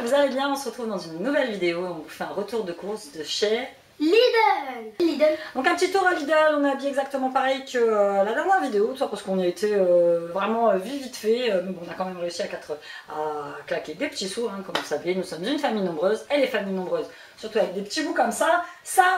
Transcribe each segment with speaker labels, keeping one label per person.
Speaker 1: vous allez bien. On se retrouve dans une nouvelle vidéo. On vous fait un retour de course de chez
Speaker 2: Lidl.
Speaker 1: Donc un petit tour à Lidl. On est habillé exactement pareil que la dernière vidéo, tout ça parce qu'on y a été vraiment vite fait. Mais bon, on a quand même réussi à claquer des petits sous, hein, comme vous savez. Nous sommes une famille nombreuse et les familles nombreuses, surtout avec des petits bouts comme ça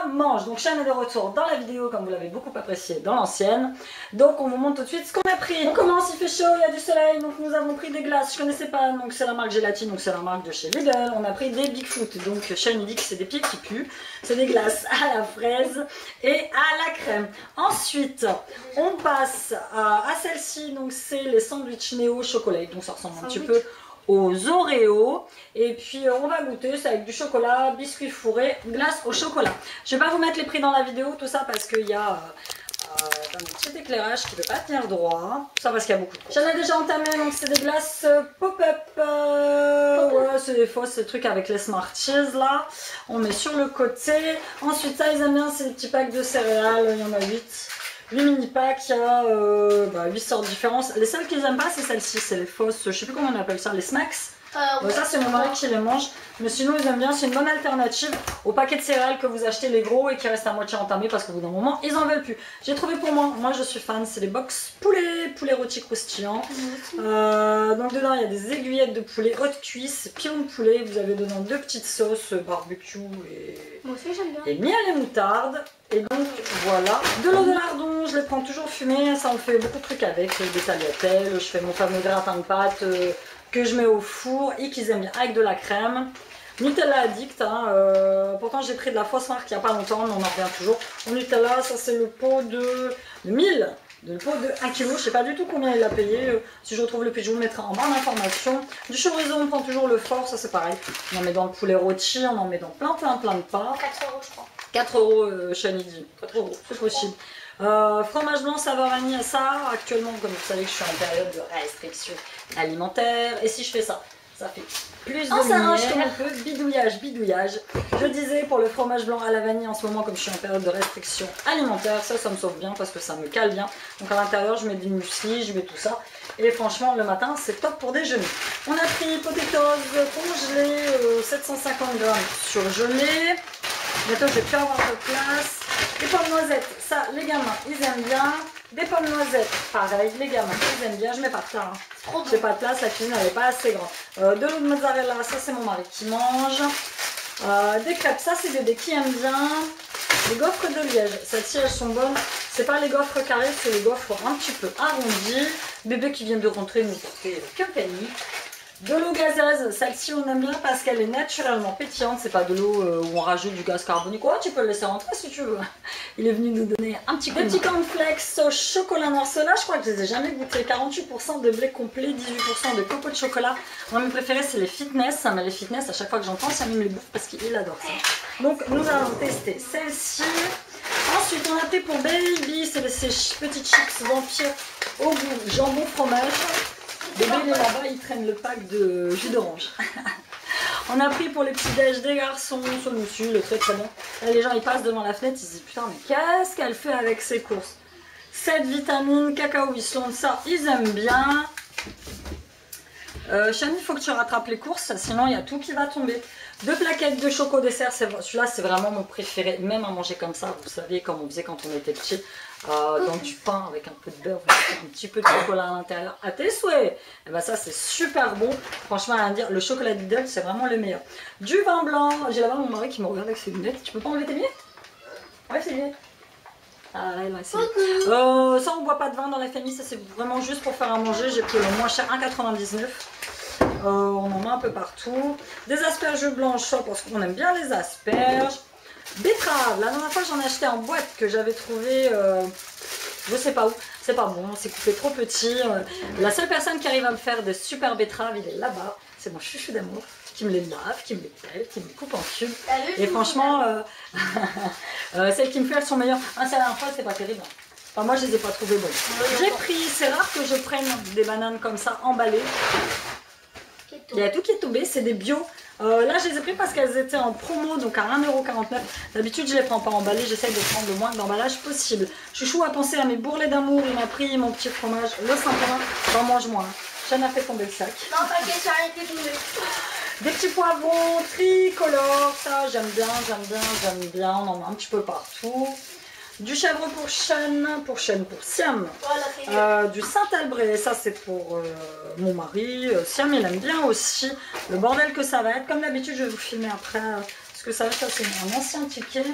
Speaker 1: mange. Donc Shane est de retour dans la vidéo comme vous l'avez beaucoup apprécié dans l'ancienne. Donc on vous montre tout de suite ce qu'on a pris. On commence, il fait chaud, il y a du soleil, donc nous avons pris des glaces, je connaissais pas, donc c'est la marque Gélatine, donc c'est la marque de chez Lidl. On a pris des Bigfoot, donc Shane il dit que c'est des pieds qui puent. C'est des glaces à la fraise et à la crème. Ensuite on passe à celle-ci, donc c'est les sandwichs Néo chocolat, donc ça ressemble un petit peu aux Oreos. Et puis on va goûter, c'est avec du chocolat, biscuits fourrés, glace au chocolat. Je vais pas vous mettre les prix dans la vidéo, tout ça parce qu'il y a un petit éclairage qui ne peut pas tenir droit. Tout ça parce qu'il y a beaucoup de... J'en ai déjà entamé, donc c'est des glaces pop-up. Ouais, c'est des fausses, ces trucs avec les Smarties là. On met sur le côté. Ensuite ça ils aiment bien, c'est des petits packs de céréales, il y en a 8. 8 mini packs, il y a 8 sortes différentes. Les seules qu'ils aiment pas, c'est celle-ci, c'est les fausses, je sais plus comment on appelle ça, les snacks. Ouais. Ça c'est mon mari qui les mange, mais sinon ils aiment bien, c'est une bonne alternative au paquet de céréales que vous achetez les gros et qui restent à moitié entamés parce qu'au bout d'un moment ils en veulent plus. J'ai trouvé pour moi je suis fan, c'est les box poulet rôti croustillant. Donc dedans il y a des aiguillettes de poulet, haute cuisse, pilon de poulet, vous avez dedans 2 petites sauces barbecue et miel et moutarde. Et donc voilà, de l'eau de lardon, je les prends toujours fumées, ça on fait beaucoup de trucs avec, des tagliatelles, je fais mon fameux gratin de pâtes que je mets au four et qu'ils aiment bien avec de la crème. Nutella addict, hein, pourtant j'ai pris de la fausse marque il n'y a pas longtemps, mais on en revient toujours. Au Nutella, ça c'est le pot de 1000, le pot de 1 kg, je sais pas du tout combien il a payé. Si je retrouve le prix, je vous le mettrai en barre d'informations. Du chorizo, on prend toujours le fort, ça c'est pareil. On en met dans le poulet rôti, on en met dans plein de parts.
Speaker 2: 4 € je crois.
Speaker 1: 4 €, Chanidi, 4 €, c'est possible. Fromage blanc saveur vanille, ça actuellement comme vous savez que je suis en période de restriction alimentaire et si je fais ça, ça fait plus de lumière, comme on peut, bidouillage. Je disais pour le fromage blanc à la vanille en ce moment comme je suis en période de restriction alimentaire, ça me sauve bien parce que ça me cale bien. Donc à l'intérieur je mets du muesli, je mets tout ça et franchement le matin c'est top pour déjeuner. On a pris potatoes congelés, 750 grammes surgelés. Bientôt je vais plus avoir de place. Des pommes noisettes, ça les gamins ils aiment bien. Des pommes noisettes, pareil, les gamins ils aiment bien. Je mets pas de plat, hein. J'ai pas de place, la cuisine elle est pas assez grande. De l'eau de mozzarella, ça c'est mon mari qui mange. Des crêpes, ça c'est bébé qui aime bien. Les gaufres de Liège, celles-ci elles sont bonnes. C'est pas les gaufres carrées, c'est les gaufres un petit peu arrondies. Bébé qui vient de rentrer nous porter compagnie. De l'eau gazeuse, celle-ci on aime bien parce qu'elle est naturellement pétillante, c'est pas de l'eau où on rajoute du gaz carbonique. Ouais, tu peux le laisser rentrer si tu veux. Il est venu nous donner un petit coup de petits cornflakes au chocolat noir. Ceux-là, je crois que je les ai jamais goûtés. 48% de blé complet, 18% de copeaux de chocolat. Moi, mes préférés, c'est les fitness. Mais les fitness, à chaque fois que j'entends, ça me les bouffe parce qu'il adore ça. Donc, nous allons tester celle-ci. Ensuite, on a pris pour Baby, c'est ces petites chips vampires au goût jambon fromage. Bébé il est là-bas, il traîne le pack de jus d'orange. On a pris pour les petits déj des garçons celui-ci, le très bon. Là, les gens ils passent devant la fenêtre, ils se disent putain mais qu'est-ce qu'elle fait avec ses courses. 7 vitamines, cacao Islande, ça ils aiment bien. Chani, il faut que tu rattrapes les courses, sinon il y a tout qui va tomber. 2 plaquettes de choco dessert, celui-là c'est vraiment mon préféré, même à manger comme ça, vous savez comme on faisait quand on était petit. Dans du pain avec un peu de beurre, un petit peu de chocolat à l'intérieur, à tes souhaits. Et ben ça c'est super bon, franchement rien à dire, le chocolat Lidl c'est vraiment le meilleur. Du vin blanc, j'ai là-bas mon mari qui me regarde avec ses lunettes, tu peux pas enlever tes lunettes? Ouais ses lunettes. Ah là, c'est ça on boit pas de vin dans la famille, ça c'est vraiment juste pour faire à manger, j'ai pris le moins cher, 1,99 €. On en met un peu partout. Des asperges blanches parce qu'on aime bien les asperges. Betterave, la dernière fois j'en ai acheté en boîte que j'avais trouvé je sais pas où, c'est pas bon, c'est coupé trop petit. La seule personne qui arrive à me faire des super betteraves, il est là-bas, c'est mon chouchou d'amour qui me les lave, qui me les pèle, qui me les coupe en cubes. Et franchement, celles qui me fait elles sont meilleures. Ah, c'est la dernière fois, c'est pas terrible. Enfin, moi je les ai pas trouvées bonnes. J'ai pris, c'est rare que je prenne des bananes comme ça emballées. Il y a tout qui est tombé, c'est des bio. Là je les ai pris parce qu'elles étaient en promo, donc à 1,49 €. D'habitude je les prends pas emballées, j'essaye de prendre le moins d'emballage possible. Chouchou a pensé à mes bourrelets d'amour, il m'a pris mon petit fromage, le Saint-Pain, j'en mange moins. Shane a fait tomber le sac.
Speaker 2: Non t'inquiète, j'ai arrêté de tomber.
Speaker 1: Des petits poivrons tricolores, ça j'aime bien, j'aime bien. On en met un petit peu partout. Du chèvre pour Siam. Du Saint-Albret, ça c'est pour mon mari. Siam il aime bien aussi le bordel que ça va être. Comme d'habitude, je vais vous filmer après ce que ça va être. Ça c'est un ancien ticket.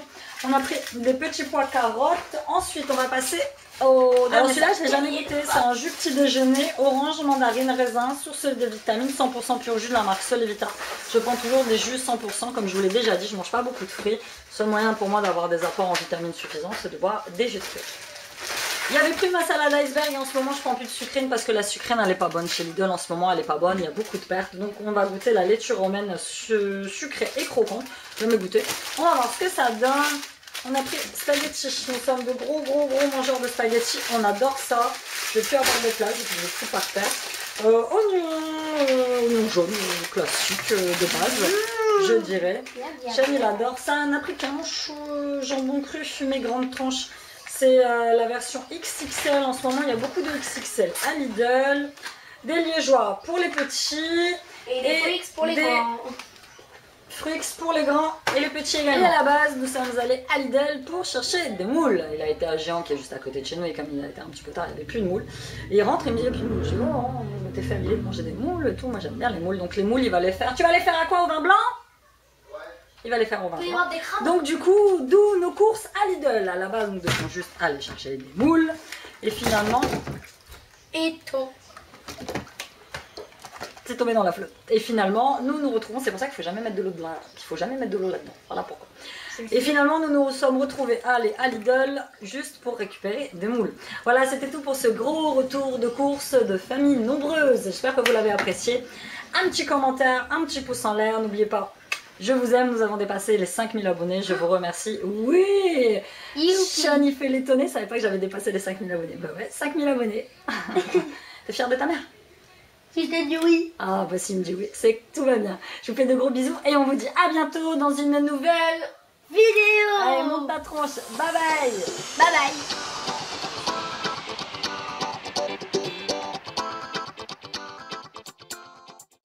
Speaker 1: On a pris des petits pois carottes. Ensuite, on va passer au... Alors celui-là, je ne l'ai jamais goûté. C'est un jus petit déjeuner, orange, mandarine, raisin, source de vitamines, 100% pur jus de la marque Solevita. Je prends toujours des jus 100%, comme je vous l'ai déjà dit. Je ne mange pas beaucoup de fruits. Le seul moyen pour moi d'avoir des apports en vitamines suffisants, c'est de boire des jus de fruits. Il y avait plus ma salade iceberg et en ce moment je prends plus de sucrine parce que la sucrine elle est pas bonne chez Lidl en ce moment, elle est pas bonne, il y a beaucoup de pertes. Donc on va goûter la laitue romaine sucrée et croquante. Je vais me goûter. On va voir ce que ça donne. On a pris spaghetti, nous sommes de gros mangeurs de spaghetti, on adore ça. Je vais plus avoir de place, je vais tout par terre. Oignon jaune classique de base, je dirais. Cham il adore ça. On a pris canche, jambon cru fumé grande tranche. C'est la version XXL en ce moment, il y a beaucoup de XXL à Lidl. Des liégeois pour les petits.
Speaker 2: Et des fruits pour les grands.
Speaker 1: Fruits pour les grands et les petits également. Et à la base, nous sommes allés à Lidl pour chercher des moules. Il a été à Géant qui est juste à côté de chez nous et comme il a été un petit peu tard, il n'y avait plus de moules. Et il rentre et il me dit, il n'y a plus de moules. Je dis, oh, je m'étais fait à l'idée de manger des moules et tout. Moi j'aime bien les moules. Donc les moules, il va les faire. Tu vas les faire à quoi, au vin blanc? Il va les faire au vin blanc. Donc du coup, d'où nos courses à Lidl. À la base, nous devons juste aller chercher des moules. Et finalement...
Speaker 2: Et ton.
Speaker 1: C'est tombé dans la flotte. Et finalement, nous nous retrouvons, c'est pour ça qu'il ne faut jamais mettre de l'eau dedans. Il faut jamais mettre de l'eau là-dedans. Voilà pourquoi. Et finalement, nous nous sommes retrouvés à aller à Lidl juste pour récupérer des moules. Voilà, c'était tout pour ce gros retour de course de famille nombreuse. J'espère que vous l'avez apprécié. Un petit commentaire, un petit pouce en l'air. N'oubliez pas, je vous aime. Nous avons dépassé les 5000 abonnés. Je vous remercie. Oui, Chani fait l'étonner. Je savais pas que j'avais dépassé les 5000 abonnés. Bah ouais, 5000 abonnés. T'es fière de ta mère?
Speaker 2: Si je t'ai dit oui.
Speaker 1: Ah bah si il me dit oui, c'est que tout va bien. Je vous fais de gros bisous et on vous dit à bientôt dans une nouvelle
Speaker 2: vidéo.
Speaker 1: Allez, monte ta tronche. Bye bye.
Speaker 2: Bye bye.